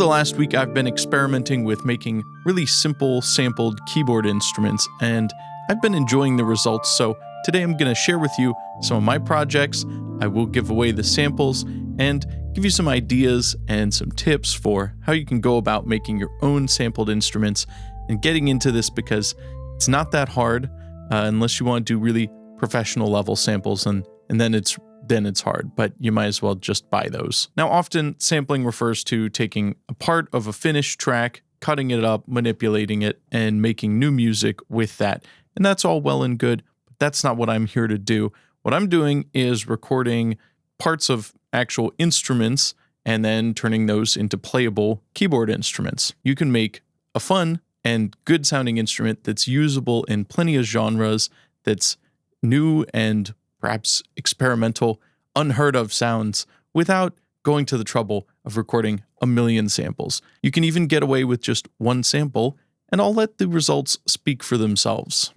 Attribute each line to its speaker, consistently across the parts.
Speaker 1: the last week, I've been experimenting with making really simple sampled keyboard instruments, and I've been enjoying the results, so today I'm going to share with you some of my projects. I will give away the samples and give you some ideas and some tips for how you can go about making your own sampled instruments and getting into this, because it's not that hard unless you want to do really professional level samples, and then it's hard, but you might as well just buy those. Now, often sampling refers to taking a part of a finished track, cutting it up, manipulating it, and making new music with that. And that's all well and good, but that's not what I'm here to do. What I'm doing is recording parts of actual instruments and then turning those into playable keyboard instruments. You can make a fun and good sounding instrument that's usable in plenty of genres, that's new and perhaps experimental, unheard of sounds without going to the trouble of recording a million samples. You can even get away with just one sample, and I'll let the results speak for themselves.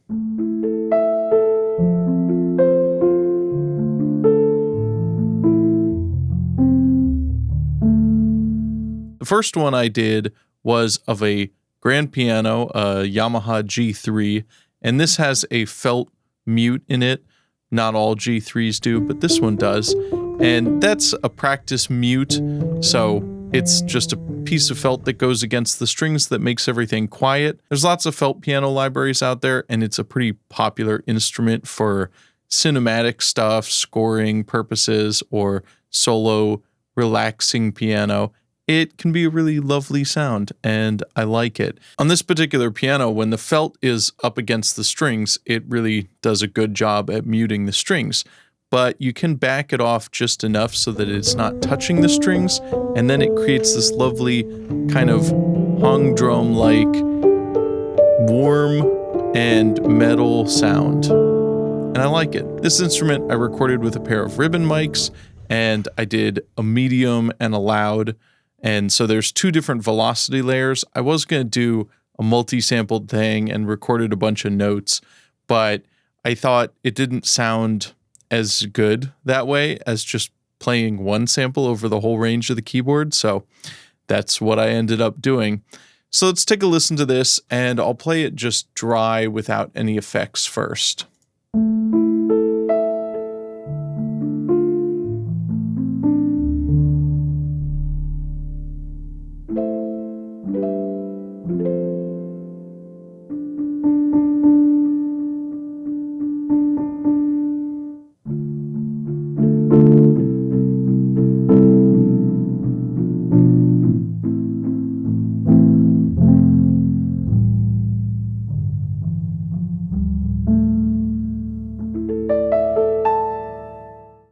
Speaker 1: The first one I did was of a grand piano, a Yamaha G3, and this has a felt mute in it. Not all G3s do, but this one does. And that's a practice mute, so it's just a piece of felt that goes against the strings that makes everything quiet. There's lots of felt piano libraries out there, and it's a pretty popular instrument for cinematic stuff, scoring purposes, or solo relaxing piano. It can be a really lovely sound, and I like it. On this particular piano, when the felt is up against the strings, it really does a good job at muting the strings. But you can back it off just enough so that it's not touching the strings, and then it creates this lovely kind of humdrum-like warm and metal sound. And I like it. This instrument I recorded with a pair of ribbon mics, and I did a medium and a loud. And so there's two different velocity layers. I was going to do a multi-sampled thing and recorded a bunch of notes, but I thought it didn't sound as good that way as just playing one sample over the whole range of the keyboard. So that's what I ended up doing. So let's take a listen to this, and I'll play it just dry without any effects first.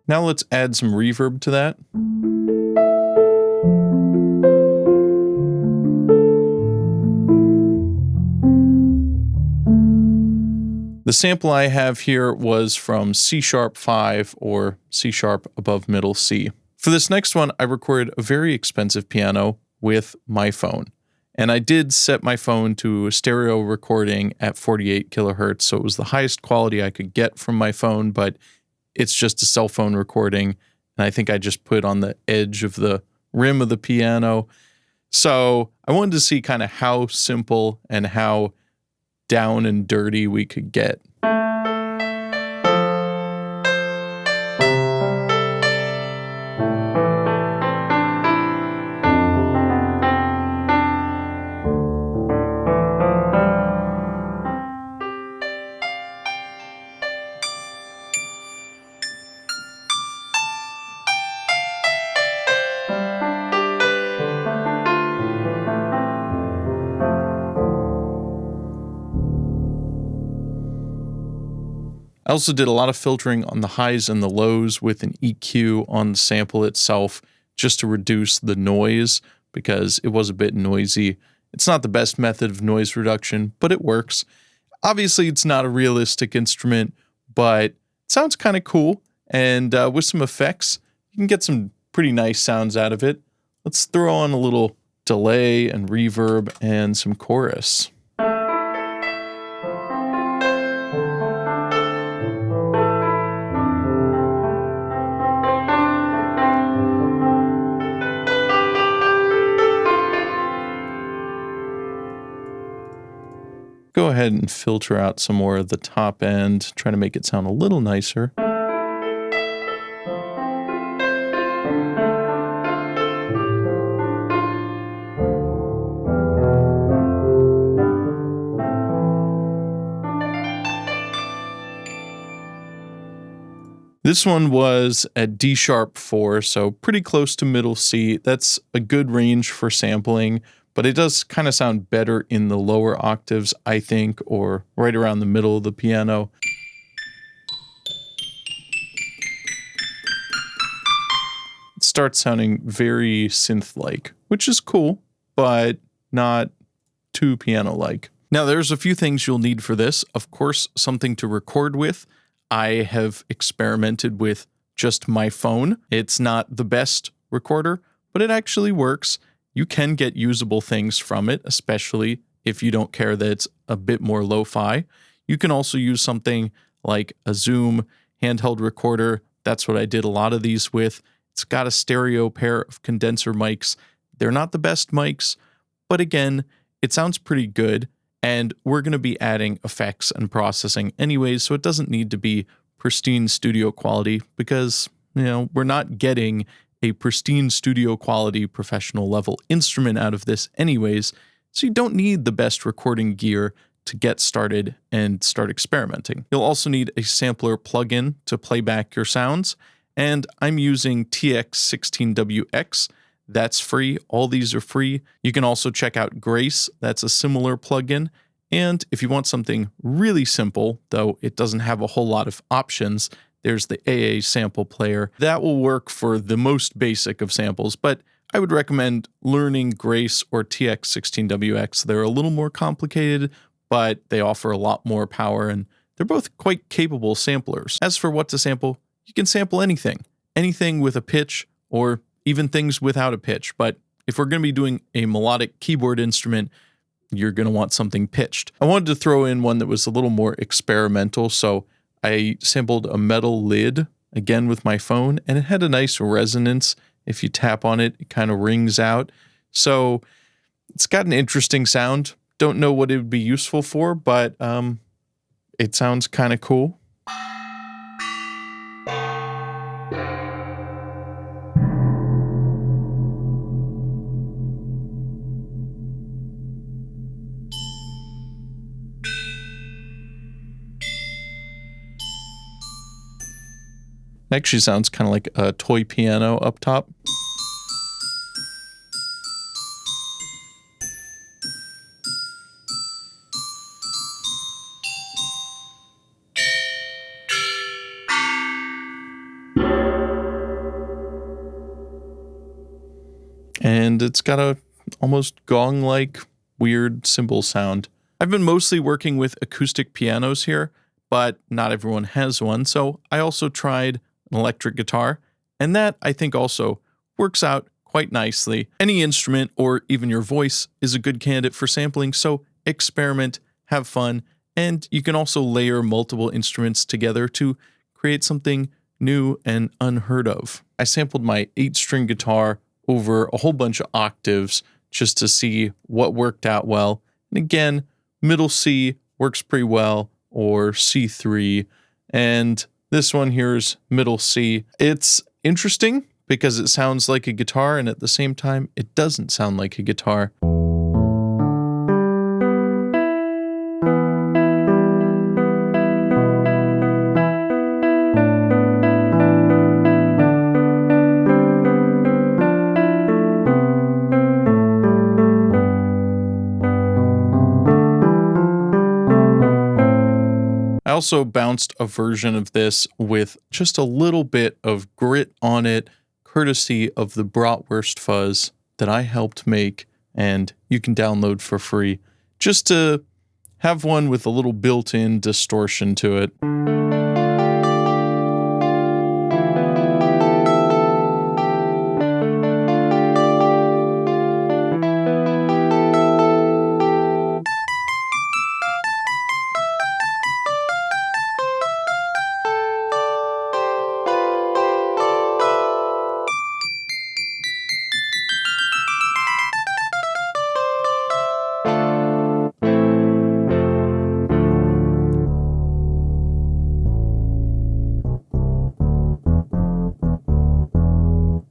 Speaker 1: Now let's add some reverb to that. The sample I have here was from C-sharp 5 or C-sharp above middle C. For this next one, I recorded a very expensive piano with my phone. And I did set my phone to a stereo recording at 48 kilohertz, so it was the highest quality I could get from my phone, but it's just a cell phone recording, and I think I just put it on the edge of the rim of the piano. So I wanted to see kind of how simple and how down and dirty we could get. I also did a lot of filtering on the highs and the lows with an EQ on the sample itself, just to reduce the noise, because it was a bit noisy. It's not the best method of noise reduction, but it works. Obviously, it's not a realistic instrument, but it sounds kind of cool, and with some effects, you can get some pretty nice sounds out of it. Let's throw on a little delay and reverb and some chorus. Go ahead and filter out some more of the top end, try to make it sound a little nicer. This one was at D sharp 4, so pretty close to middle C. That's a good range for sampling, but it does kind of sound better in the lower octaves, I think, or right around the middle of the piano. It starts sounding very synth-like, which is cool, but not too piano-like. Now, there's a few things you'll need for this. Of course, something to record with. I have experimented with just my phone. It's not the best recorder, but it actually works. You can get usable things from it, especially if you don't care that it's a bit more lo-fi. You can also use something like a Zoom handheld recorder. That's what I did a lot of these with. It's got a stereo pair of condenser mics. They're not the best mics, but again, it sounds pretty good. And we're going to be adding effects and processing anyways, so it doesn't need to be pristine studio quality because, we're not getting a pristine studio quality professional level instrument out of this anyways, so you don't need the best recording gear to get started and start experimenting. You'll also need a sampler plugin to play back your sounds, and I'm using TX16WX. That's free. All these are free. You can also check out Grace. That's a similar plugin. And if you want something really simple, though it doesn't have a whole lot of options, there's the AA sample player. That will work for the most basic of samples, but I would recommend learning Grace or TX16WX. They're a little more complicated, but they offer a lot more power, and they're both quite capable samplers. As for what to sample, you can sample anything. Anything with a pitch or even things without a pitch, but if we're going to be doing a melodic keyboard instrument, you're going to want something pitched. I wanted to throw in one that was a little more experimental, so I sampled a metal lid, again with my phone, and it had a nice resonance. If you tap on it, it kind of rings out. So it's got an interesting sound. Don't know what it would be useful for, but it sounds kind of cool. It actually sounds kind of like a toy piano up top. And it's got a almost gong-like weird cymbal sound. I've been mostly working with acoustic pianos here, but not everyone has one, so I also tried an electric guitar, and that, I think, also works out quite nicely. Any instrument, or even your voice, is a good candidate for sampling, so experiment, have fun, and you can also layer multiple instruments together to create something new and unheard of. I sampled my 8-string guitar over a whole bunch of octaves just to see what worked out well. And again, middle C works pretty well, or C3, and this one here is middle C. It's interesting because it sounds like a guitar, and at the same time, it doesn't sound like a guitar. I also bounced a version of this with just a little bit of grit on it, courtesy of the Bratwurst fuzz that I helped make, and you can download for free, just to have one with a little built-in distortion to it.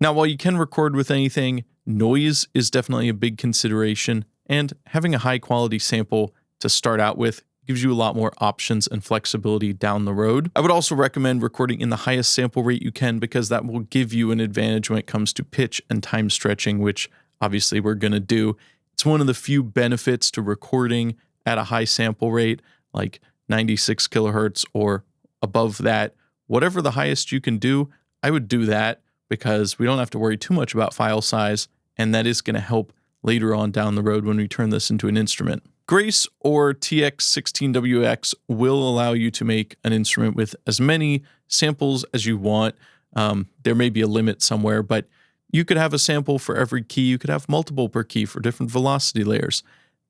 Speaker 1: Now, while you can record with anything, noise is definitely a big consideration, and having a high quality sample to start out with gives you a lot more options and flexibility down the road. I would also recommend recording in the highest sample rate you can, because that will give you an advantage when it comes to pitch and time stretching, which obviously we're going to do. It's one of the few benefits to recording at a high sample rate, like 96 kilohertz or above that. Whatever the highest you can do, I would do that, because we don't have to worry too much about file size, and that is going to help later on down the road when we turn this into an instrument. Grace or TX16WX will allow you to make an instrument with as many samples as you want. There may be a limit somewhere, but you could have a sample for every key. You could have multiple per key for different velocity layers.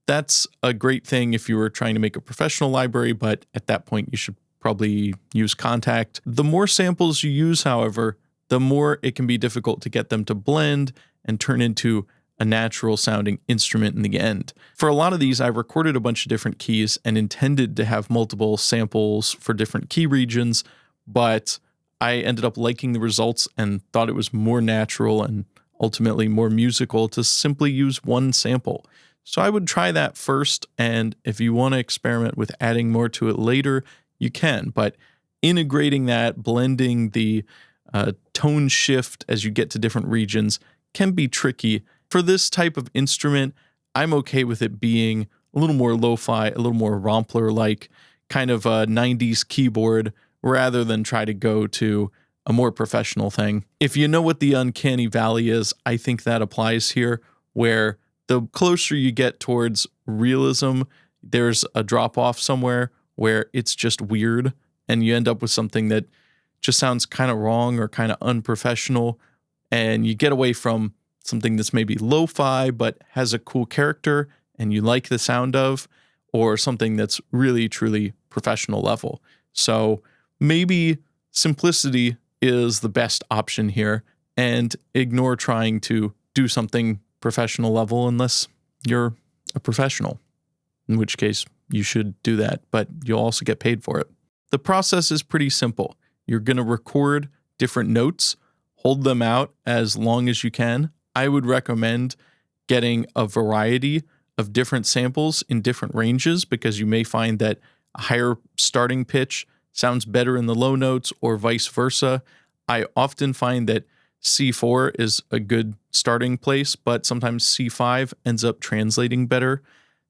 Speaker 1: That's a great thing if you were trying to make a professional library, but at that point you should probably use Contact. The more samples you use, however, the more it can be difficult to get them to blend and turn into a natural sounding instrument in the end. For a lot of these, I recorded a bunch of different keys and intended to have multiple samples for different key regions, but I ended up liking the results and thought it was more natural and ultimately more musical to simply use one sample. So I would try that first, and if you want to experiment with adding more to it later, you can, but integrating that, blending the tone shift as you get to different regions can be tricky. For this type of instrument, I'm okay with it being a little more lo-fi, a little more Rompler-like, kind of a 90s keyboard, rather than try to go to a more professional thing. If you know what the uncanny valley is, I think that applies here, where the closer you get towards realism, there's a drop-off somewhere where it's just weird, and you end up with something that just sounds kind of wrong or kind of unprofessional, and you get away from something that's maybe lo-fi but has a cool character and you like the sound of, or something that's really truly professional level. So maybe simplicity is the best option here, and ignore trying to do something professional level unless you're a professional, in which case you should do that, but you'll also get paid for it. The process is pretty simple. You're going to record different notes, hold them out as long as you can. I would recommend getting a variety of different samples in different ranges, because you may find that a higher starting pitch sounds better in the low notes, or vice versa. I often find that C4 is a good starting place, but sometimes C5 ends up translating better.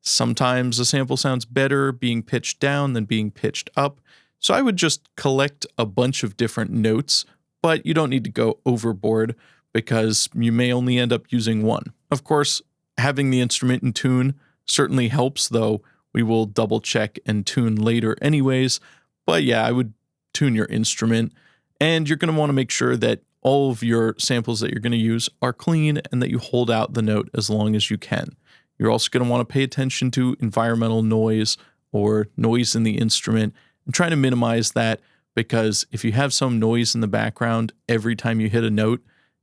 Speaker 1: Sometimes a sample sounds better being pitched down than being pitched up. So I would just collect a bunch of different notes, but you don't need to go overboard, because you may only end up using one. Of course, having the instrument in tune certainly helps, though we will double check and tune later anyways. But yeah, I would tune your instrument, and you're going to want to make sure that all of your samples that you're going to use are clean and that you hold out the note as long as you can. You're also going to want to pay attention to environmental noise or noise in the instrument and try to minimize that, because if you have some noise in the background every time you hit a note,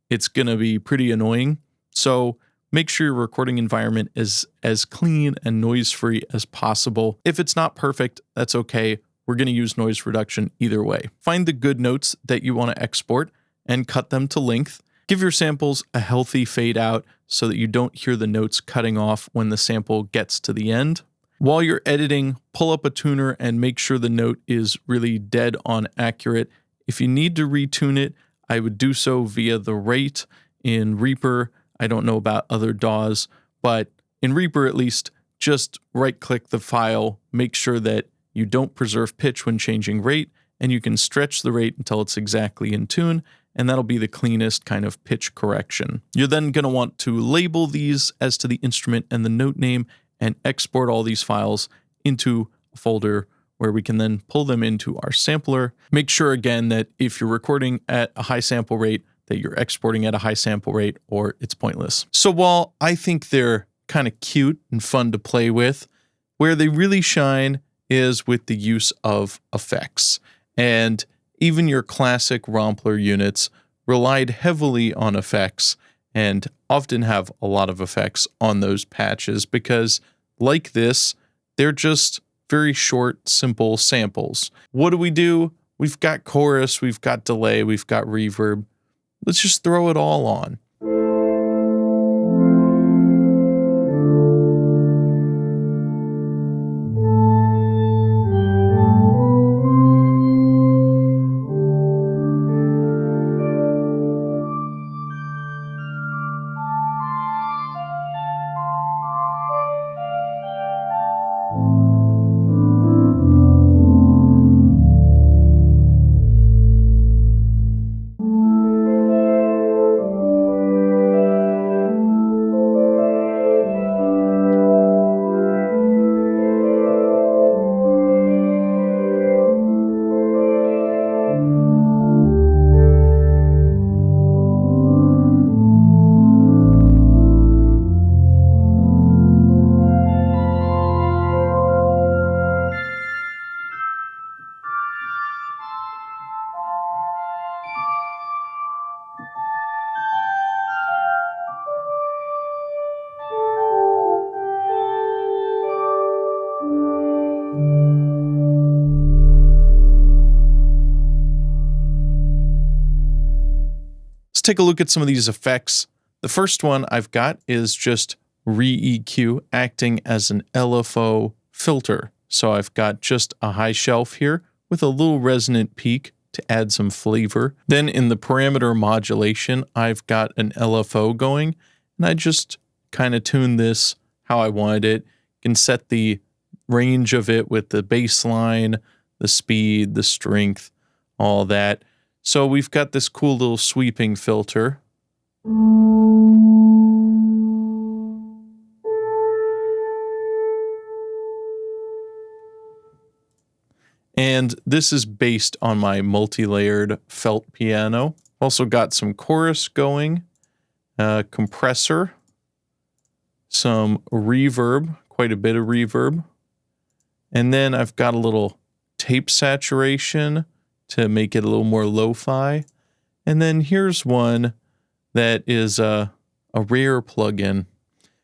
Speaker 1: it's going to be pretty annoying. So make sure your recording environment is as clean and noise-free as possible. If it's not perfect, that's okay. We're going to use noise reduction either way. Find the good notes that you want to export and cut them to length. Give your samples a healthy fade out so that you don't hear the notes cutting off when the sample gets to the end. While you're editing, pull up a tuner and make sure the note is really dead on accurate. If you need to retune it, I would do so via the rate in Reaper. I don't know about other DAWs, but in Reaper at least, just right-click the file, make sure that you don't preserve pitch when changing rate, and you can stretch the rate until it's exactly in tune, and that'll be the cleanest kind of pitch correction. You're then going to want to label these as to the instrument and the note name, and export all these files into a folder where we can then pull them into our sampler. Make sure again that if you're recording at a high sample rate, that you're exporting at a high sample rate, or it's pointless. So while I think they're kind of cute and fun to play with, where they really shine is with the use of effects. And even your classic Rompler units relied heavily on effects, and often have a lot of effects on those patches, because like this, they're just very short, simple samples. What do? We've got chorus, we've got delay, we've got reverb. let's just throw it all on. Let's take a look at some of these effects. The first one I've got is just Re-EQ acting as an LFO filter. So I've got just a high shelf here with a little resonant peak to add some flavor. Then in the parameter modulation, I've got an LFO going, and I just kind of tune this how I wanted it. You can set the range of it with the bass line, the speed, the strength, all that. So we've got this cool little sweeping filter. And this is based on my multi-layered felt piano. Also got some chorus going, compressor, some reverb, quite a bit of reverb. And then I've got a little tape saturation to make it a little more lo-fi. And then here's one that is a rare plugin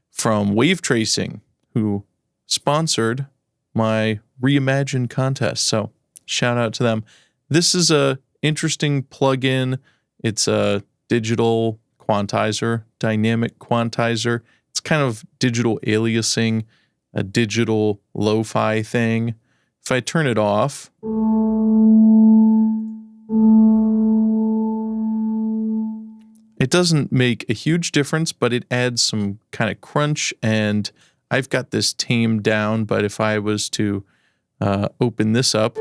Speaker 1: from Wave Tracing, who sponsored my Reimagine contest. So shout out to them. This is a interesting plugin. It's a digital quantizer, dynamic quantizer. It's kind of digital aliasing, a digital lo-fi thing. If I turn it off, it doesn't make a huge difference, but it adds some kind of crunch, and I've got this tamed down, but if I was to open this up,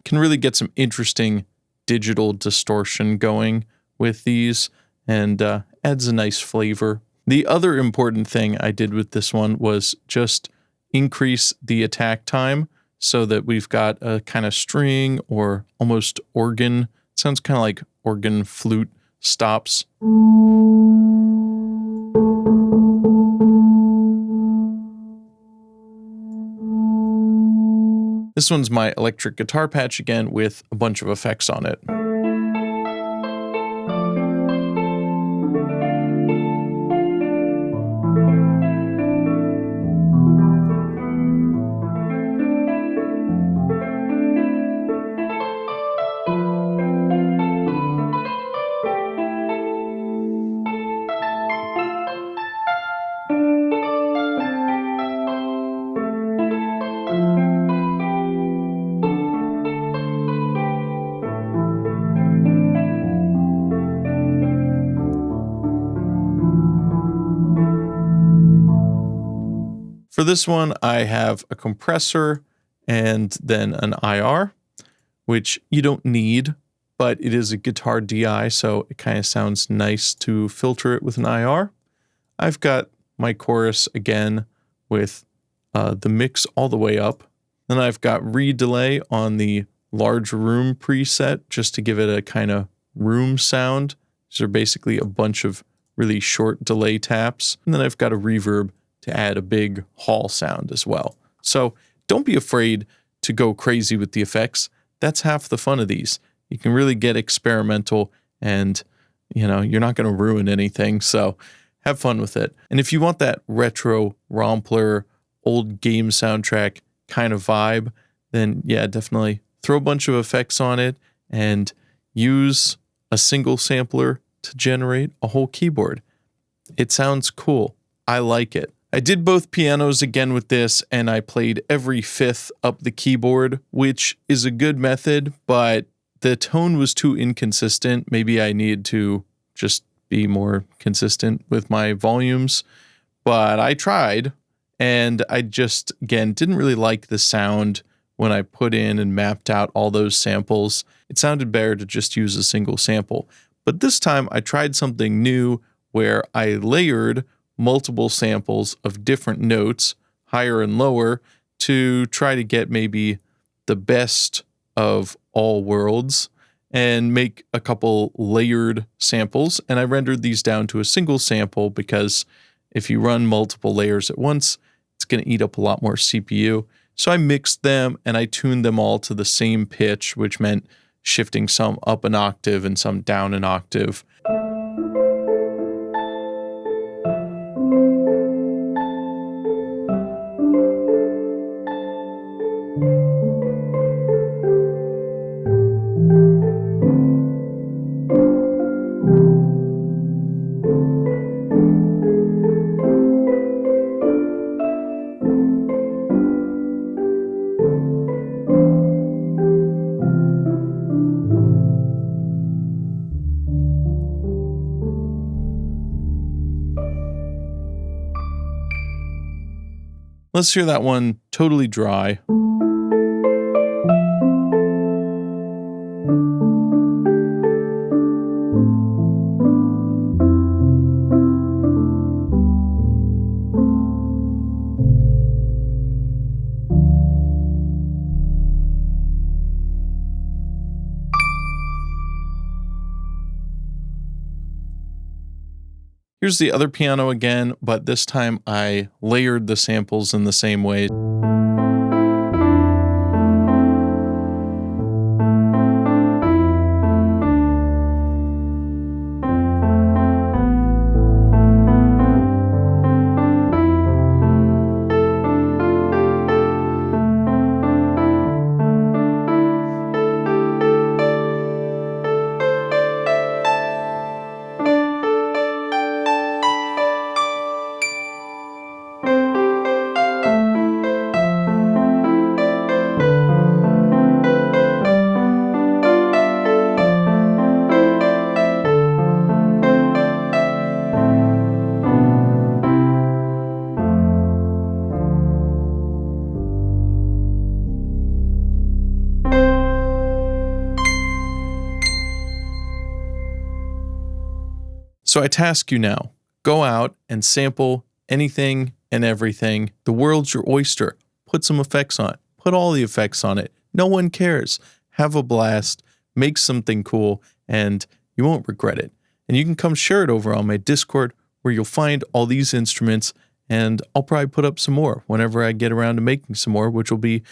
Speaker 1: can really get some interesting digital distortion going with these, and adds a nice flavor. The other important thing I did with this one was just increase the attack time so that we've got a kind of string or almost organ. It sounds kind of like organ flute stops. This one's my electric guitar patch again with a bunch of effects on it. For this one, I have a compressor and then an IR, which you don't need, but it is a guitar DI, so it kind of sounds nice to filter it with an IR. I've got my chorus again with the mix all the way up. Then I've got re-delay on the large room preset just to give it a kind of room sound. These are basically a bunch of really short delay taps. And then I've got a reverb to add a big hall sound as well. So don't be afraid to go crazy with the effects. That's half the fun of these. You can really get experimental and, you're not going to ruin anything. So have fun with it. And if you want that retro rompler, old game soundtrack kind of vibe, then yeah, definitely throw a bunch of effects on it and use a single sampler to generate a whole keyboard. It sounds cool. I like it. I did both pianos again with this, and I played every fifth up the keyboard, which is a good method, but the tone was too inconsistent. Maybe I needed to just be more consistent with my volumes, but I tried, and I just, again, didn't really like the sound when I put in and mapped out all those samples. It sounded better to just use a single sample. But this time I tried something new where I layered multiple samples of different notes, higher and lower, to try to get maybe the best of all worlds and make a couple layered samples. And I rendered these down to a single sample because if you run multiple layers at once, it's going to eat up a lot more CPU. So I mixed them and I tuned them all to the same pitch, which meant shifting some up an octave and some down an octave. Let's hear that one totally dry. Here's the other piano again, but this time I layered the samples in the same way. So I task you now, go out and sample anything and everything. The world's your oyster. Put some effects on it. Put all the effects on it. No one cares. Have a blast. Make something cool, and you won't regret it. And you can come share it over on my Discord, where you'll find all these instruments, and I'll probably put up some more whenever I get around to making some more, which will be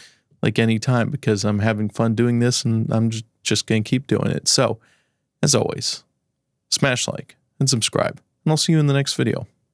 Speaker 1: like any time because I'm having fun doing this, and I'm just going to keep doing it. So, as always, smash like and subscribe, and I'll see you in the next video.